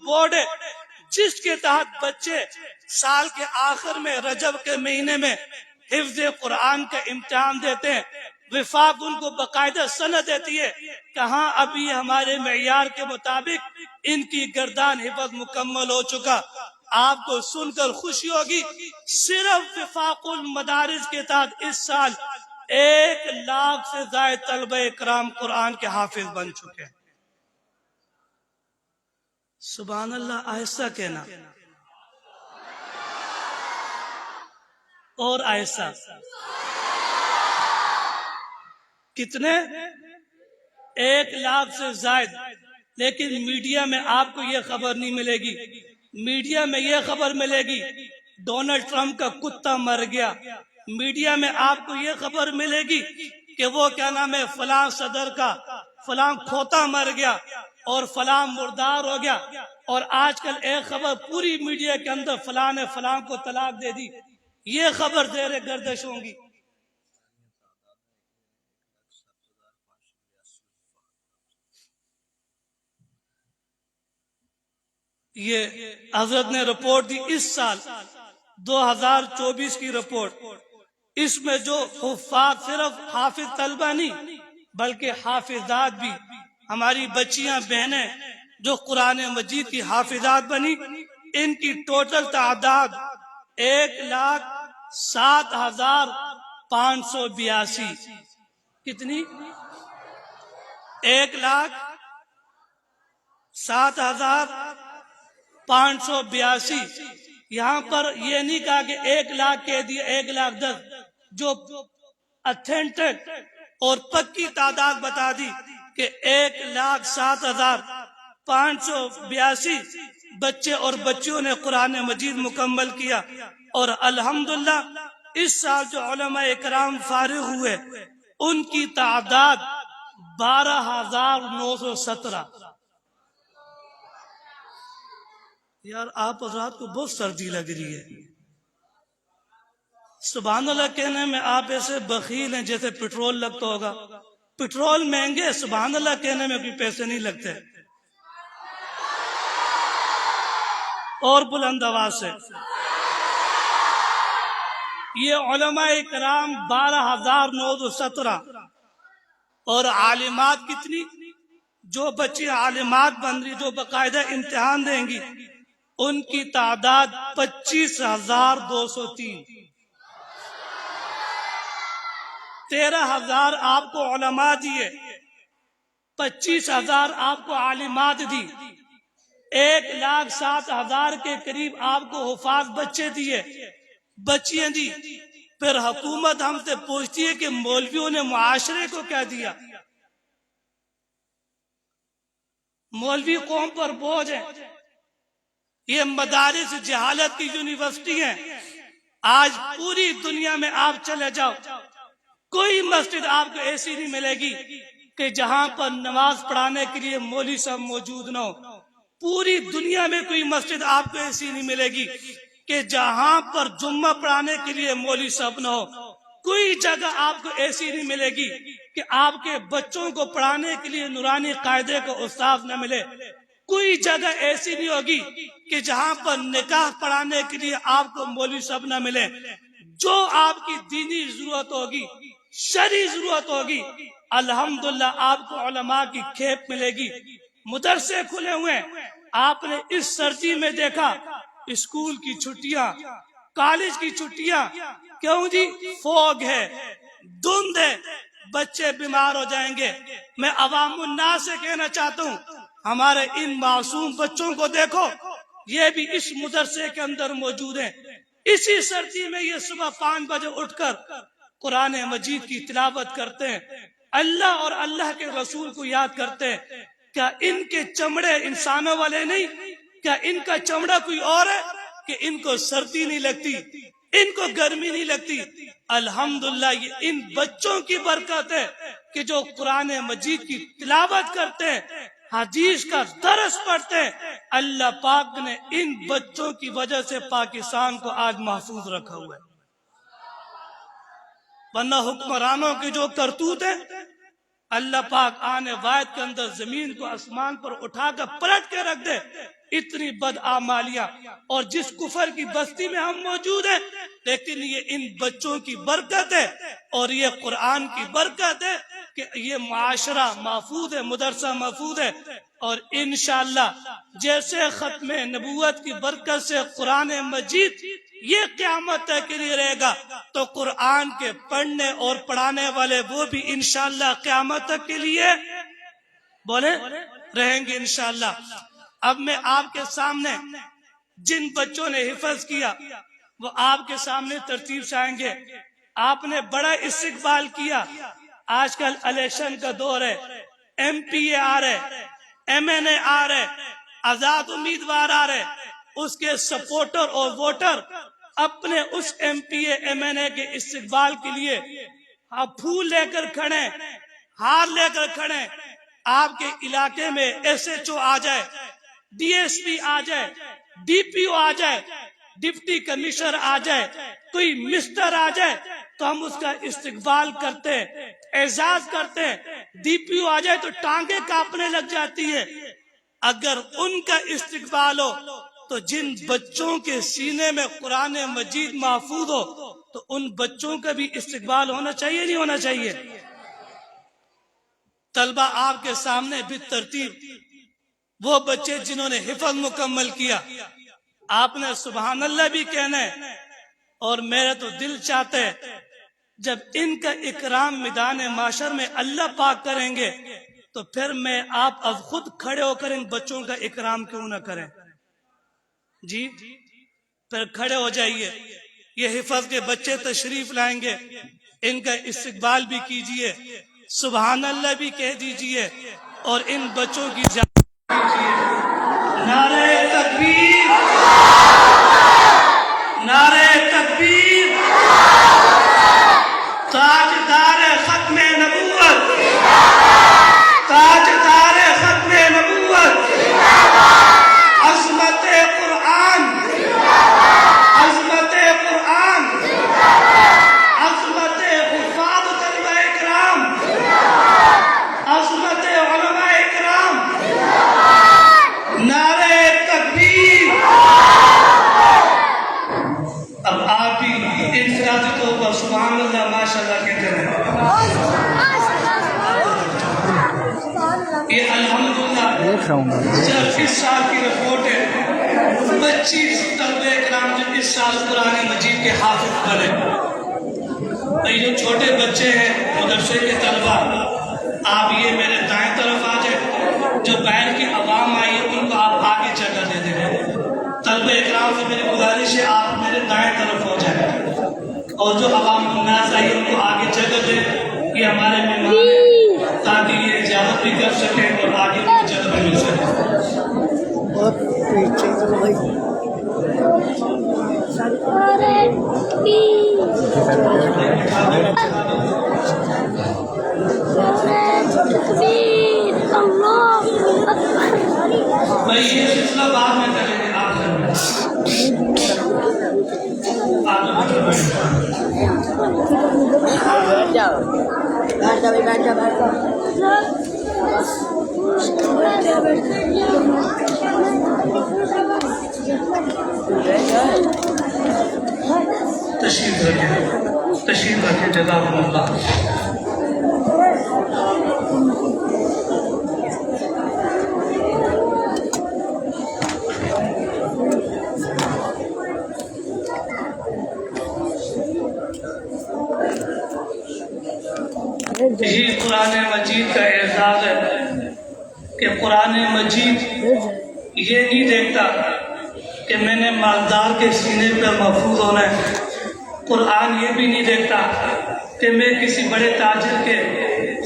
Board ہے جس کے تحت بچے سال کے آخر میں رجب کے مہینے میں حفظ قرآن کا امتحان دیتے ہیں. وفاق ان کو باقاعدہ سند دیتی ہے کہ ہاں ابھی ہمارے معیار کے مطابق ان کی گردان حفظ مکمل ہو چکا. آپ کو سن کر خوشی ہوگی صرف وفاق المدارس کے تحت اس سال 1,00,000 سے زائد طلبہ کرام قرآن کے حافظ بن چکے ہیں. سبحان اللہ. آہستہ کہنا اور آہستہ. کتنے؟ 1,00,000 سے زائد. لیکن میڈیا میں آپ کو یہ خبر نہیں ملے گی. میڈیا میں یہ خبر ملے گی ڈونلڈ ٹرمپ کا کتا مر گیا. میڈیا میں آپ کو یہ خبر ملے گی کہ وہ کیا نام ہے فلاں صدر کا فلاں کھوتا مر گیا اور فلاں مردار ہو گیا. اور آج کل ایک خبر پوری میڈیا کے اندر فلاں نے فلاں کو طلاق دے دی. یہ خبر زیر گردش ہوں گی. یہ حضرت نے رپورٹ دی اس سال 2024 کی رپورٹ. اس میں جو حفاظ صرف حافظ طلبہ نہیں بلکہ حافظات بھی ہماری بچیاں بہنیں جو قرآن مجید کی حافظات بنی ان کی ٹوٹل تعداد 1,07,582. کتنی؟ 1,07,582. یہاں پر یہ نہیں کہا کہ 1,00,000 کہہ دیا 1,10,000. جو اتھینٹک اور پکی تعداد بتا دی کہ 1,07,582 بچے اور بچیوں نے قرآن مجید مکمل کیا. اور الحمدللہ اس سال جو علماء اکرام فارغ ہوئے ان کی تعداد 12,917. یار آپ حضرات کو بہت سردی لگ رہی ہے. سبحان اللہ کہنے میں آپ ایسے بخیل ہیں جیسے پٹرول لگتا ہوگا. پٹرول مہنگے, سبحان اللہ کہنے میں بھی پیسے نہیں لگتے. اور بلند آواز سے یہ علماء کرام 12,917 اور عالمات کتنی؟ جو بچی عالمات بن رہی جو باقاعدہ امتحان دیں گی ان کی تعداد 25,203. 13,000 آپ کو علماء دیے, 25,000 آپ کو عالمات دی, 1,07,000 کے قریب آپ کو حفاظ بچے دیے, بچیاں دی. پھر حکومت ہم سے پوچھتی ہے کہ مولویوں نے معاشرے کو کیا دیا؟ مولوی قوم پر بوجھ ہے. یہ مدارس جہالت کی یونیورسٹی ہیں. آج پوری دنیا میں آپ چلے جاؤ کوئی مسجد آپ کو ایسی نہیں ملے گی کہ جہاں پر نماز پڑھانے کے لیے مولوی صاحب موجود نہ ہو. پوری دنیا میں کوئی مسجد آپ کو ایسی نہیں ملے گی کہ جہاں پر جمعہ پڑھانے کے لیے مولوی صاحب نہ ہو. کوئی جگہ آپ کو ایسی نہیں ملے گی کہ آپ کے بچوں کو پڑھانے کے لیے نورانی قاعدے کا استاد نہ ملے. کوئی جگہ ایسی نہیں ہوگی کہ جہاں پر نکاح پڑھانے کے لیے آپ کو مولوی صاحب نہ ملے. جو آپ کی دینی ضرورت ہوگی, شرعی ضرورت ہوگی, الحمدللہ آپ کو علماء کی کھیپ ملے گی. مدرسے کھلے ہوئے ہیں. آپ نے اس سردی میں دیکھا اسکول کی چھٹیاں, کالج کی چھٹیاں. کیوں جی؟ فوگ ہے, دھند ہے, بچے بیمار ہو جائیں گے. میں عوام الناس سے کہنا چاہتا ہوں ہمارے ان معصوم بچوں کو دیکھو, یہ بھی اس مدرسے کے اندر موجود ہیں. اسی سردی میں یہ صبح 5 بجے اٹھ کر قرآن مجید کی تلاوت کرتے ہیں, اللہ اور اللہ کے رسول کو یاد کرتے ہیں. کیا ان کے چمڑے انسانوں والے نہیں؟ کیا ان کا چمڑا کوئی اور ہے کہ ان کو سردی نہیں لگتی, ان کو گرمی نہیں لگتی؟ الحمدللہ یہ ان بچوں کی برکت ہے کہ جو قرآن مجید کی تلاوت کرتے ہیں, حدیث کا درس پڑھتے ہیں. اللہ پاک نے ان بچوں کی وجہ سے پاکستان کو آج محفوظ رکھا ہوا ہے. ورنہ حکمرانوں کی جو کرتوت ہے اللہ پاک آنے واحد کے اندر زمین کو آسمان پر اٹھا کر پلٹ کے رکھ دے، اتنی بدعمالیاں، اور جس کفر کی بستی میں ہم موجود ہیں، لیکن یہ ان بچوں کی برکت ہے اور یہ قرآن کی برکت ہے کہ یہ معاشرہ محفوظ ہے، مدرسہ محفوظ ہے، اور انشاءاللہ جیسے ختم نبوت کی برکت سے قرآن مجید یہ قیامت تک کے لیے رہے گا، تو قرآن کے پڑھنے اور پڑھانے والے وہ بھی انشاءاللہ قیامت تک کے لیے بولے رہیں گے انشاءاللہ۔ اب میں آپ کے سامنے جن بچوں نے حفظ کیا وہ آپ کے سامنے ترتیب سے آئیں گے۔ آپ نے بڑا استقبال کیا، آج کل الیکشن کا دور ہے، ایم پی اے آ رہے، ایم این اے آ رہے، آزاد امیدوار آ رہے، اس کے سپورٹر اور ووٹر اپنے اس M P A M N A کے استقبال کے لیے پھول لے کر کھڑے، ہار لے کر کھڑے۔ آپ کے علاقے میں ایس ایچ او آ جائے، ڈی ایس پی آ جائے، ڈی پی او آ جائے، ڈپٹی کمشنر آ جائے، کوئی مسٹر آ جائے تو ہم اس کا استقبال کرتے، اعزاز کرتے۔ ڈی پی او آ جائے تو ٹانگیں کانپنے لگ جاتی ہے۔ اگر ان کا استقبال ہو تو جن بچوں کے سینے میں قرآن مجید محفوظ ہو تو ان بچوں کا بھی استقبال ہونا چاہیے نہیں ہونا چاہیے؟ طلبہ آپ کے سامنے بھی ترتیب وہ بچے جنہوں نے حفظ مکمل کیا، آپ نے سبحان اللہ بھی کہنا ہے، اور میرا تو دل چاہتا ہے جب ان کا اکرام میدان معاشر میں اللہ پاک کریں گے تو پھر میں آپ اب خود کھڑے ہو کر ان بچوں کا اکرام کیوں نہ کریں؟ جی پھر کھڑے ہو جائیے، یہ حفظ کے بچے تشریف لائیں گے، ان کا استقبال بھی کیجئے، سبحان اللہ بھی کہہ دیجئے، اور ان بچوں کی نعرہ تکبیر، نعرہ تکبیر، تاجدار ختم نبوت، تاجدار ختم نبوت، عظمت قرآن، عظمت قرآن، عظمت حفاظ طلبہ اکرام، عظمت علماء اکرام، نعرہ تکبیر۔ اب آپ بھی انفرادی طور پر سبحان اللہ ماشاءاللہ کہتے رہیں۔ یہ الحمدللہ صرف اس سال کی رپورٹ ہے، 25 طلبہ اکرام جو اس سال قرآن مجید کے حافظ بنے۔ یہ جو چھوٹے بچے ہیں مدرسے کے طلبہ، آپ یہ میرے دائیں طرف آ جائیں، جو باہر کی عوام آئی ہے ان کو آپ آگے جگہ دے دیں۔ طلبہ اکرام سے میری گزارش ہے آپ میرے دائیں طرف ہو جائیں، اور جو عوام الناس آئی ان کو آگے جگہ دیں، یہ ہمارے مہمان ہیں تاکہ یہ اجازت بھی کر سکیں اور آگے ان کو جگہ بھی مل سکے۔ بھائی یہ سلسلہ بعد میں کریں گے، آپ کریں گے۔ تشریف رکھیں، تشریف رکھیں، جزاکم اللہ۔ یہی قرآن مجید کا اعزاز ہے کہ قرآن مجید یہ نہیں دیکھتا کہ میں نے مالدار کے سینے پر محفوظ ہونا ہے، قرآن یہ بھی نہیں دیکھتا کہ میں کسی بڑے تاجر کے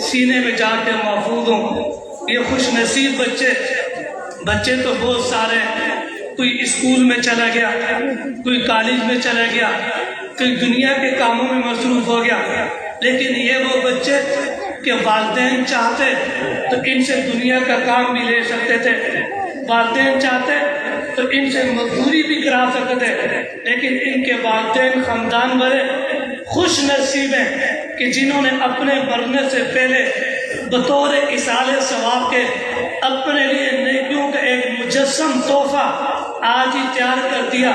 سینے میں جا کے محفوظ ہوں۔ یہ خوش نصیب بچے تو بہت سارے، کوئی اسکول میں چلا گیا، کوئی کالج میں چلا گیا، کوئی دنیا کے کاموں میں مصروف ہو گیا، لیکن یہ وہ بچے کہ والدین چاہتے تو ان سے دنیا کا کام بھی لے سکتے تھے، والدین چاہتے تو ان سے مزدوری بھی کرا سکتے تھے، لیکن ان کے والدین خاندان بڑے خوش نصیب ہیں کہ جنہوں نے اپنے مرنے سے پہلے بطور اصال ثواب کے اپنے لیے نیکیوں کا ایک مجسم تحفہ آج ہی تیار کر دیا۔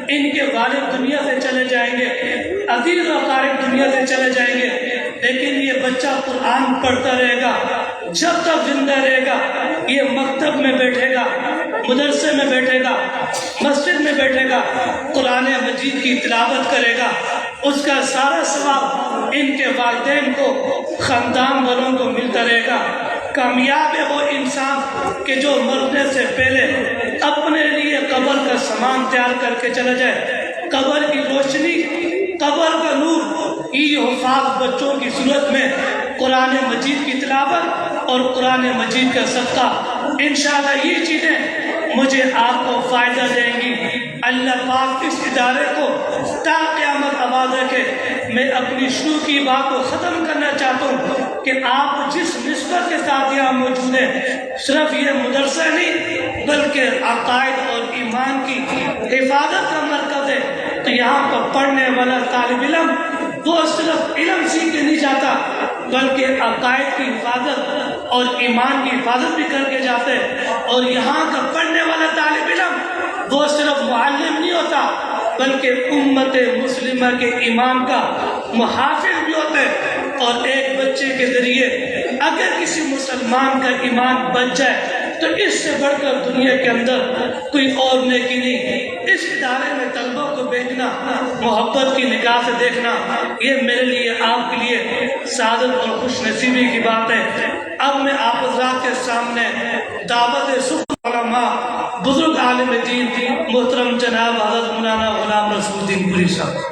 ان کے والد دنیا سے چلے جائیں گے، عزیز و اقارب دنیا سے چلے جائیں گے، لیکن یہ بچہ قرآن پڑھتا رہے گا جب تک زندہ رہے گا۔ یہ مکتب میں بیٹھے گا، مدرسے میں بیٹھے گا، مسجد میں بیٹھے گا، قرآن مجید کی تلاوت کرے گا۔ اس کا سارا ثواب ان کے والدین کو، خاندان والوں کو ملتا رہے گا۔ کامیاب ہے وہ انسان کہ جو مرنے سے پہلے اپنے لیے قبر کا سامان تیار کر کے چلا جائے۔ قبر کی روشنی، قبر کا نور، یہ حفاظ بچوں کی صورت میں قرآن مجید کی تلاوت اور قرآن مجید کا صدقہ، انشاءاللہ یہ چیزیں مجھے آپ کو فائدہ دیں گی۔ اللہ پاک اس ادارے کو تا قیامت آباد رکھے۔ میں اپنی شروع کی بات کو ختم کرنا چاہتا ہوں کہ آپ جس نسبت کے ساتھ یہاں موجود ہیں، صرف یہ مدرسہ نہیں بلکہ عقائد اور ایمان کی حفاظت کا مرکز ہے۔ تو یہاں پر پڑھنے والا طالب علم وہ صرف علم سیکھ کے نہیں جاتا بلکہ عقائد کی حفاظت اور ایمان کی حفاظت بھی کر کے جاتے ہیں۔ اور یہاں کا پڑھنے والا طالب علم وہ صرف معلم نہیں ہوتا بلکہ امت مسلمہ کے ایمان کا محافظ بھی ہوتے ہیں۔ اور ایک بچے کے ذریعے اگر کسی مسلمان کا ایمان بچ جائے تو اس سے بڑھ کر دنیا کے اندر کوئی اور نیکی نہیں۔ اس ادارے میں طلبہ کو بھیجنا، محبت کی نگاہ سے دیکھنا، یہ میرے لیے، آپ کے لیے سعادت اور خوش نصیبی کی بات ہے۔ اب میں آپ حضرات کے سامنے دعوت سب علماء، بزرگ عالم دین، محترم جناب حضرت مولانا غلام رسول الدین پوری صاحب